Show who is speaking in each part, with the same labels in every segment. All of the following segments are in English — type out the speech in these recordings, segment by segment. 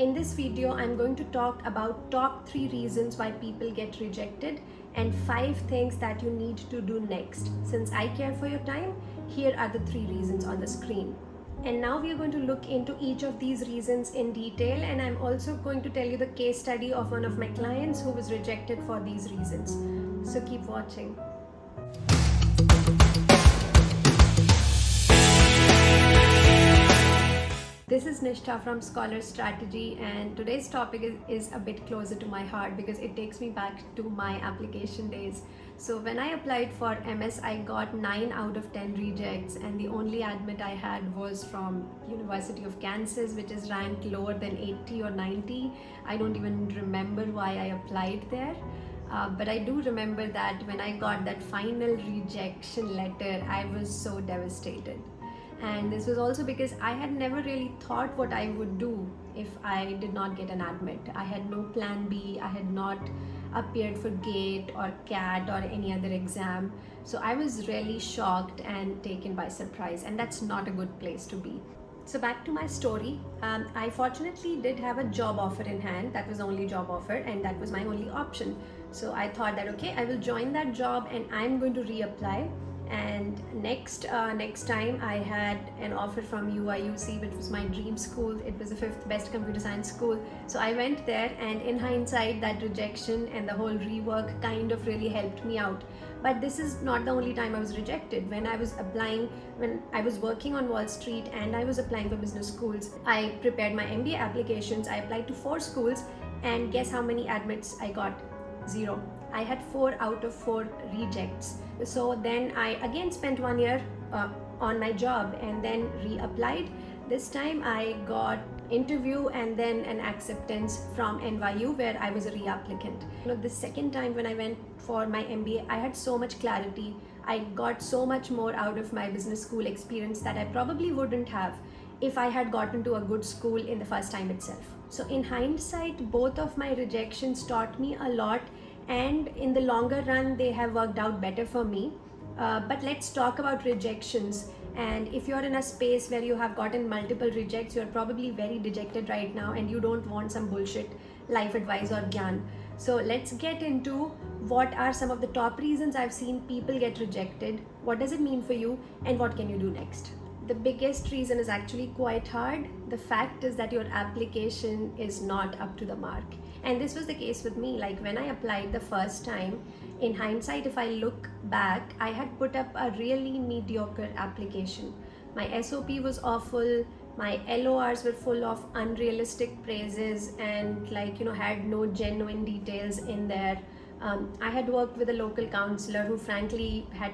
Speaker 1: In this video, I'm going to talk about top 3 reasons why people get rejected and 5 things that you need to do next. Since I care for your time, here are the 3 reasons on the screen. And now we are going to look into each of these reasons in detail, and I'm also going to tell you the case study of one of my clients who was rejected for these reasons. So keep watching. This is Nishtha from Scholar Strategy, and today's topic is a bit closer to my heart because it takes me back to my application days. So when I applied for MS, I got 9 out of 10 rejects, and the only admit I had was from University of Kansas, which is ranked lower than 80 or 90. I don't even remember why I applied there. But I do remember that when I got that final rejection letter, I was so devastated. And this was also because I had never really thought what I would do if I did not get an admit. I had no plan B. I had not appeared for GATE or CAT or any other exam. So I was really shocked and taken by surprise, and that's not a good place to be. So back to my story. I fortunately did have a job offer in hand. That was the only job offer, and that was my only option. So I thought that okay, I will join that job and I'm going to reapply. And next time I had an offer from UIUC, which was my dream school. It was the 5th best computer science school. So I went there, and in hindsight, that rejection and the whole rework kind of really helped me out. But this is not the only time I was rejected. When I was working on Wall Street and I was applying for business schools, I prepared my MBA applications. I applied to 4 schools, and guess how many admits I got? 0. I had 4 out of 4 rejects. So then I again spent 1 year on my job and then reapplied. This time I got interview and then an acceptance from NYU, where I was a reapplicant. The second time when I went for my MBA, I had so much clarity. I got so much more out of my business school experience that I probably wouldn't have if I had gotten to a good school in the first time itself. So in hindsight, both of my rejections taught me a lot, and in the longer run they have worked out better for me. But let's talk about rejections. And if you're in a space where you have gotten multiple rejects, you're probably very dejected right now and you don't want some bullshit life advice or gyan. So let's get into what are some of the top reasons I've seen people get rejected, what does it mean for you, and what can you do next. The biggest reason is actually quite hard. The fact is that your application is not up to the mark. And this was the case with me. Like when I applied the first time, in hindsight, if I look back, I had put up a really mediocre application. My SOP was awful. My LORs were full of unrealistic praises and had no genuine details in there. I had worked with a local counselor who frankly had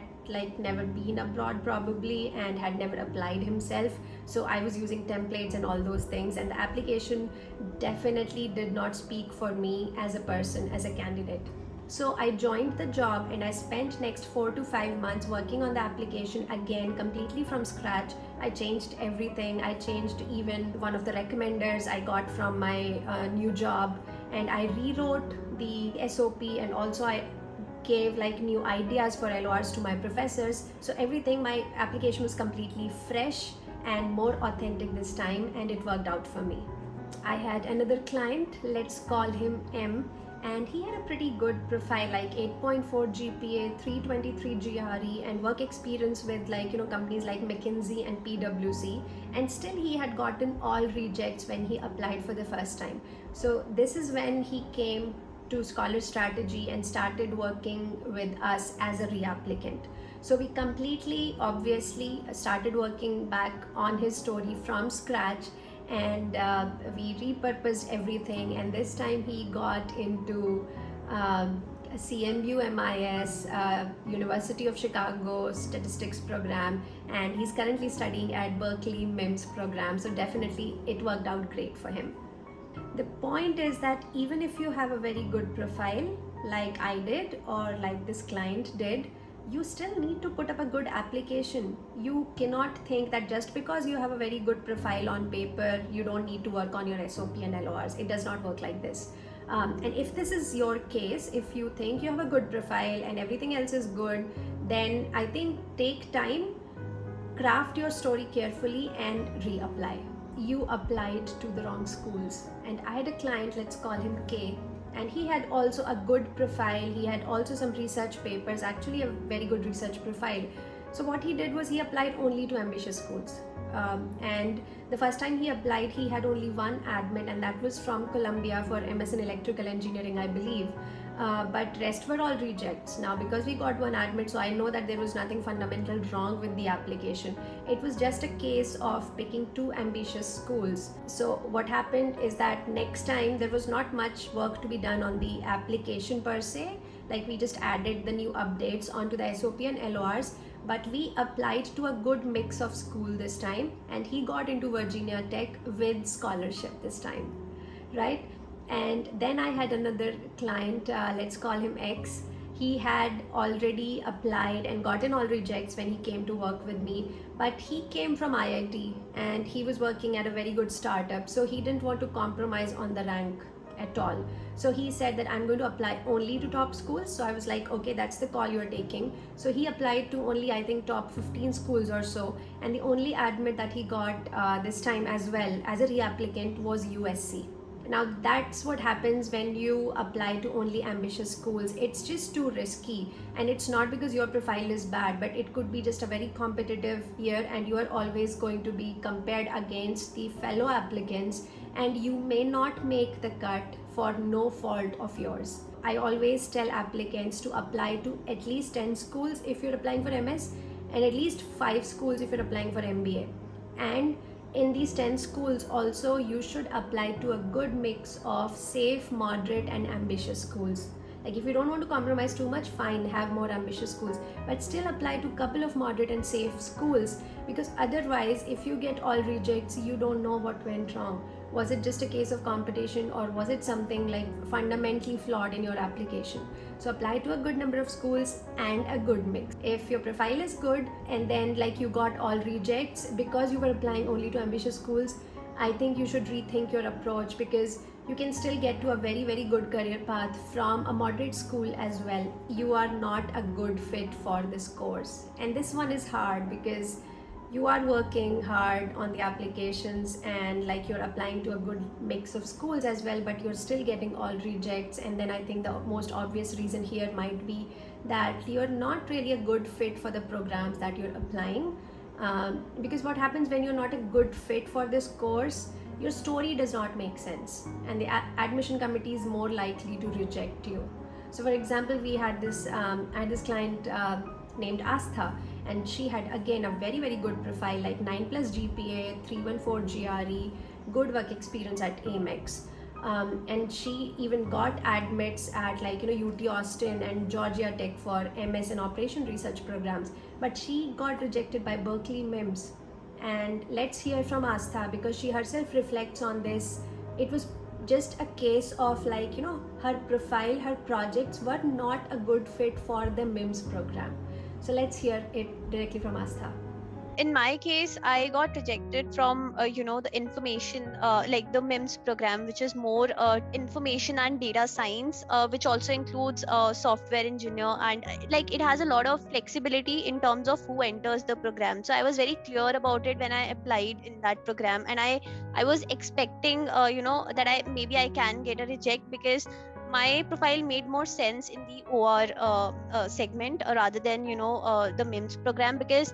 Speaker 1: never been abroad probably and had never applied himself. So I was using templates and all those things, and the application definitely did not speak for me as a person, as a candidate. So I joined the job and I spent next 4 to 5 months working on the application again completely from scratch. I changed everything. I changed even one of the recommenders I got from my new job, and I rewrote the SOP, and also I gave new ideas for LORs to my professors. So everything, my application was completely fresh and more authentic this time, and it worked out for me. I had another client, let's call him M, and he had a pretty good profile, 8.4 GPA, 323 GRE, and work experience with companies like McKinsey and PwC, and still he had gotten all rejects when he applied for the first time. So this is when he came to Scholar Strategy and started working with us as a reapplicant. So we completely, obviously, started working back on his story from scratch, and we repurposed everything. And this time he got into CMU MIS, University of Chicago statistics program, and he's currently studying at Berkeley MIMS program. So definitely it worked out great for him. The point is that even if you have a very good profile like I did or like this client did, you still need to put up a good application. You cannot think that just because you have a very good profile on paper, you don't need to work on your SOP and LORs. It does not work like this. And if this is your case, if you think you have a good profile and everything else is good, then I think take time, craft your story carefully, and reapply. you applied to the wrong schools. And I had a client, let's call him K, and he had also a good profile. He had also some research papers, actually a very good research profile. So what he did was he applied only to ambitious schools. And the first time he applied, he had only one admit, and that was from Columbia for MS in electrical engineering, I believe. But rest were all rejects. Now, because we got one admit, so I know that there was nothing fundamental wrong with the application. It was just a case of picking two ambitious schools. So what happened is that next time there was not much work to be done on the application per se. Like, we just added the new updates onto the SOP and LORs, but we applied to a good mix of school this time, and he got into Virginia Tech with scholarship this time, right? And then I had another client, let's call him X. He had already applied and gotten all rejects when he came to work with me, but he came from IIT and he was working at a very good startup, so he didn't want to compromise on the rank at all. So he said that I'm going to apply only to top schools. So I was like, okay, that's the call you're taking. So he applied to only, I think, top 15 schools or so, and the only admit that he got this time as well as a reapplicant was USC. Now that's what happens when you apply to only ambitious schools. It's just too risky, and it's not because your profile is bad, but it could be just a very competitive year and you are always going to be compared against the fellow applicants, and you may not make the cut for no fault of yours. I always tell applicants to apply to at least 10 schools if you're applying for MS, and at least 5 schools if you're applying for MBA. And in these 10 schools also, you should apply to a good mix of safe, moderate and ambitious schools. Like, if you don't want to compromise too much, fine, have more ambitious schools, but still apply to a couple of moderate and safe schools, because otherwise if you get all rejects, you don't know what went wrong. Was it just a case of competition, or was it something like fundamentally flawed in your application? So apply to a good number of schools and a good mix. If your profile is good and then like you got all rejects because you were applying only to ambitious schools, I think you should rethink your approach, because you can still get to a very, very good career path from a moderate school as well. You are not a good fit for this course. And this one is hard because you are working hard on the applications and like you're applying to a good mix of schools as well, but you're still getting all rejects. And then I think the most obvious reason here might be that you're not really a good fit for the programs that you're applying. Because what happens when you're not a good fit for this course, your story does not make sense, and the admission committee is more likely to reject you. So for example, I had this client named Astha, and she had again a very, very good profile, like 9+ GPA, 314 GRE, good work experience at Amex. And she even got admits at UT Austin and Georgia Tech for MS and Operation Research programs, but she got rejected by Berkeley MIMS. And let's hear from Astha, because she herself reflects on this. It was just a case of her profile, her projects were not a good fit for the MIMS program. So let's hear it directly from Astha.
Speaker 2: In my case, I got rejected from the information like the MIMS program, which is more information and data science, which also includes software engineer, and it has a lot of flexibility in terms of who enters the program. So I was very clear about it when I applied in that program, and I was expecting that I can get a reject, because my profile made more sense in the OR segment rather than the MIMS program, because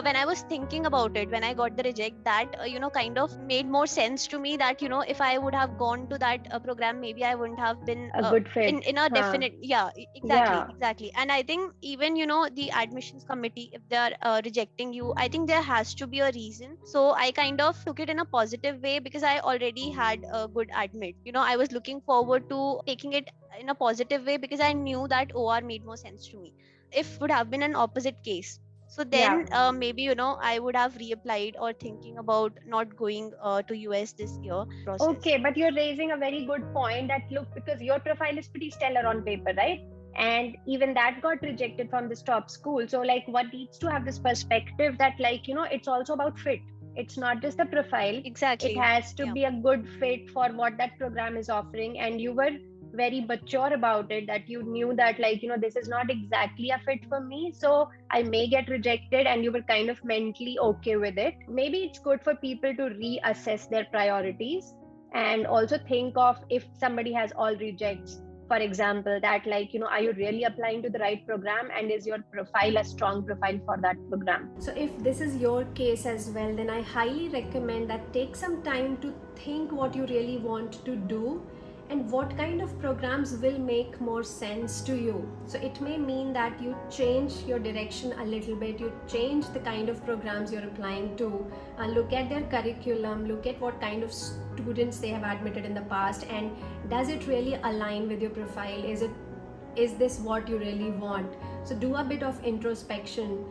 Speaker 2: when I was thinking about it, when I got the reject, that kind of made more sense to me, that if I would have gone to that program, maybe I wouldn't have been
Speaker 1: a good fit
Speaker 2: in a definite exactly. And I think even the admissions committee, if they are rejecting you, I think there has to be a reason. So I kind of took it in a positive way, because I already had a good admit. I was looking forward to taking it in a positive way, because I knew that OR made more sense to me. If would have been an opposite case, so then maybe I would have reapplied, or thinking about not going to US this year process.
Speaker 3: Okay, but you're raising a very good point, that look, because your profile is pretty stellar on paper, right? And even that got rejected from this top school. So what needs to have this perspective that it's also about fit. It's not just the profile.
Speaker 2: Exactly.
Speaker 3: It has to be a good fit for what that program is offering. And you were very mature about it, that you knew that like, this is not exactly a fit for me, so I may get rejected, and you were kind of mentally okay with it. Maybe it's good for people to reassess their priorities and also think of, if somebody has all rejects, for example, that like, are you really applying to the right program, and is your profile a strong profile for that program?
Speaker 1: So if this is your case as well, then I highly recommend that take some time to think what you really want to do and what kind of programs will make more sense to you. So it may mean that you change your direction a little bit, you change the kind of programs you're applying to, look at their curriculum, look at what kind of students they have admitted in the past, and does it really align with your profile? Is this what you really want? So do a bit of introspection,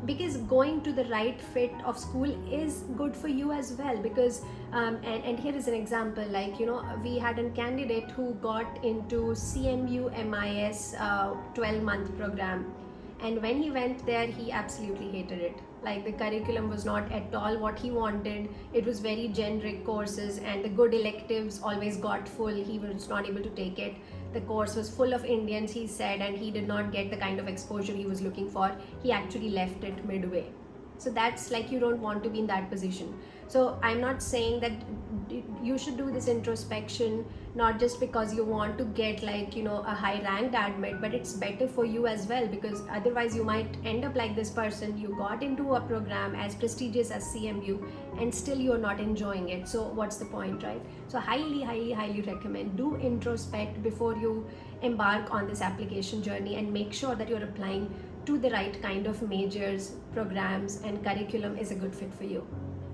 Speaker 1: because going to the right fit of school is good for you as well, because and here is an example, like we had a candidate who got into CMU MIS 12-month program, and when he went there he absolutely hated it. Like, the curriculum was not at all what he wanted. It was very generic courses, and the good electives always got full. He was not able to take it. The course was full of Indians, he said, and he did not get the kind of exposure he was looking for. He actually left it midway. So that's like, you don't want to be in that position. So I'm not saying that you should do this introspection not just because you want to get like a high ranked admit, but it's better for you as well, because otherwise you might end up like this person. You got into a program as prestigious as CMU and still you're not enjoying it. So what's the point, right? So highly recommend, do introspect before you embark on this application journey, and make sure that you're applying to the right kind of majors, programs, and curriculum is a good fit for you.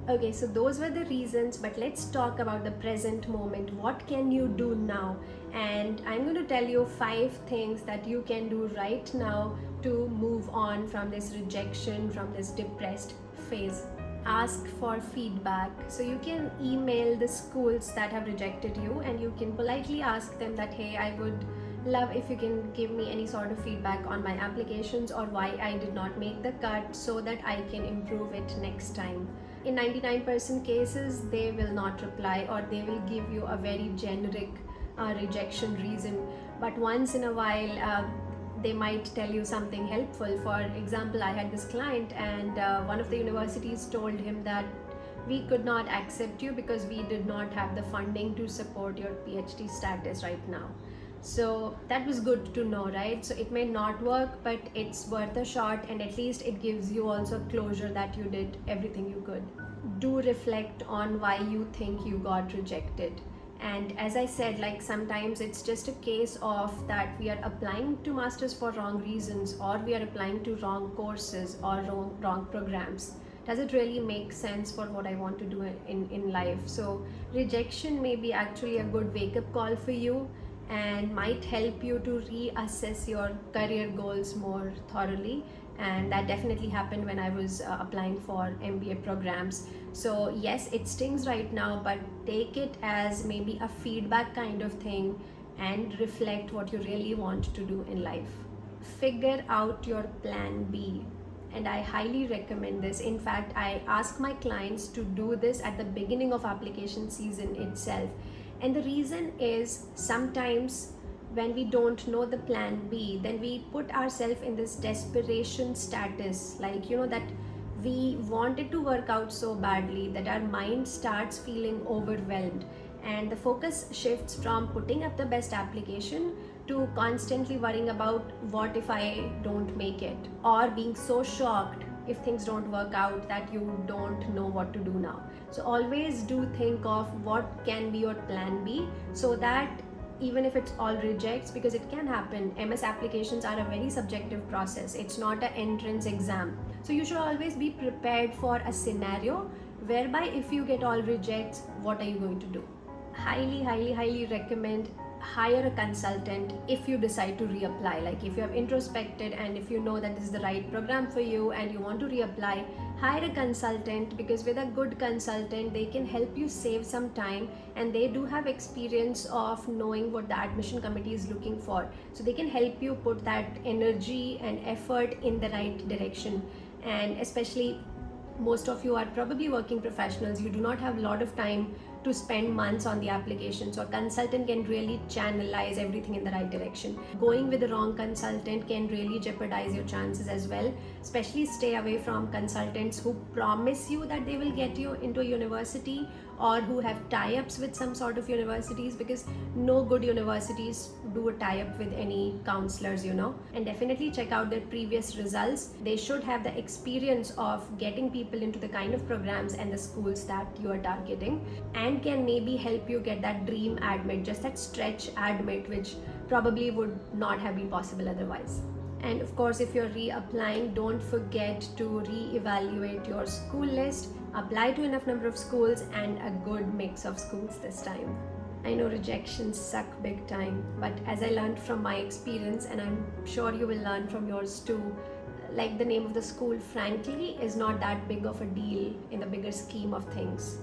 Speaker 1: Okay, so those were the reasons, but let's talk about the present moment. What can you do now? And I'm going to tell you 5 things that you can do right now to move on from this rejection, from this depressed phase. Ask for feedback. So you can email the schools that have rejected you, and you can politely ask them that, hey, I would love if you can give me any sort of feedback on my applications, or why I did not make the cut, so that I can improve it next time. In 99% cases, they will not reply, or they will give you a very generic rejection reason. But once in a while, they might tell you something helpful. For example, I had this client, and one of the universities told him that we could not accept you because we did not have the funding to support your PhD status right now. So that was good to know, right? So it may not work, but it's worth a shot, and at least it gives you also closure that you did everything you could. Do reflect on why you think you got rejected. And as I said, like, sometimes it's just a case of that we are applying to masters for wrong reasons, or we are applying to wrong courses or wrong programs. Does it really make sense for what I want to do in life? So rejection may be actually a good wake-up call for you, and might help you to reassess your career goals more thoroughly. And that definitely happened when I was applying for MBA programs. So yes, it stings right now, but take it as maybe a feedback kind of thing, and reflect what you really want to do in life. Figure out your plan B. And I highly recommend this. In fact, I ask my clients to do this at the beginning of application season itself. And the reason is, sometimes when we don't know the plan B, then we put ourselves in this desperation status, like that we want it to work out so badly that our mind starts feeling overwhelmed, and the focus shifts from putting up the best application to constantly worrying about what if I don't make it, or being so shocked if things don't work out that you don't know what to do now. So always do think of what can be your plan B, so that even if it's all rejects, because it can happen. MS applications are a very subjective process. It's not an entrance exam. So you should always be prepared for a scenario whereby if you get all rejects, what are you going to do? Highly recommend hire a consultant if you decide to reapply. Like, if you have introspected and if you know that this is the right program for you and you want to reapply, hire a consultant, because with a good consultant they can help you save some time, and they do have experience of knowing what the admission committee is looking for, so they can help you put that energy and effort in the right direction. And especially, most of you are probably working professionals, you do not have a lot of time to spend months on the application. So a consultant can really channelize everything in the right direction. Going with the wrong consultant can really jeopardize your chances as well. Especially stay away from consultants who promise you that they will get you into a university, or who have tie-ups with some sort of universities, because no good universities do a tie-up with any counselors, you know. And definitely check out their previous results. They should have the experience of getting people into the kind of programs and the schools that you are targeting, and can maybe help you get that dream admit, just that stretch admit, which probably would not have been possible otherwise. And of course, if you're reapplying, don't forget to re-evaluate your school list. Apply to enough number of schools and a good mix of schools this time. I know rejections suck big time, but as I learned from my experience, and I'm sure you will learn from yours too, like the name of the school, frankly, is not that big of a deal in the bigger scheme of things.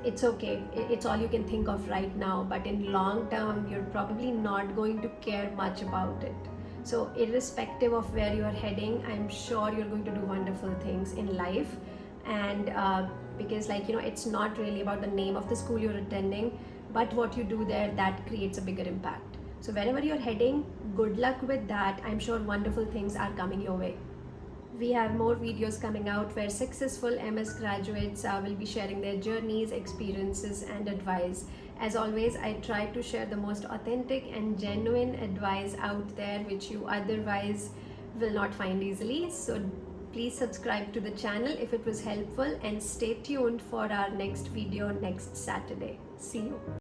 Speaker 1: It's okay, it's all you can think of right now, but in long term, you're probably not going to care much about it. So irrespective of where you're heading, I'm sure you're going to do wonderful things in life. And because, like, you know, it's not really about the name of the school you're attending, but what you do there, that creates a bigger impact. So wherever you're heading, good luck with that. I'm sure wonderful things are coming your way. We have more videos coming out where successful MS graduates will be sharing their journeys, experiences, and advice. As always, I try to share the most authentic and genuine advice out there, which you otherwise will not find easily. So please subscribe to the channel if it was helpful, and stay tuned for our next video next Saturday. See you.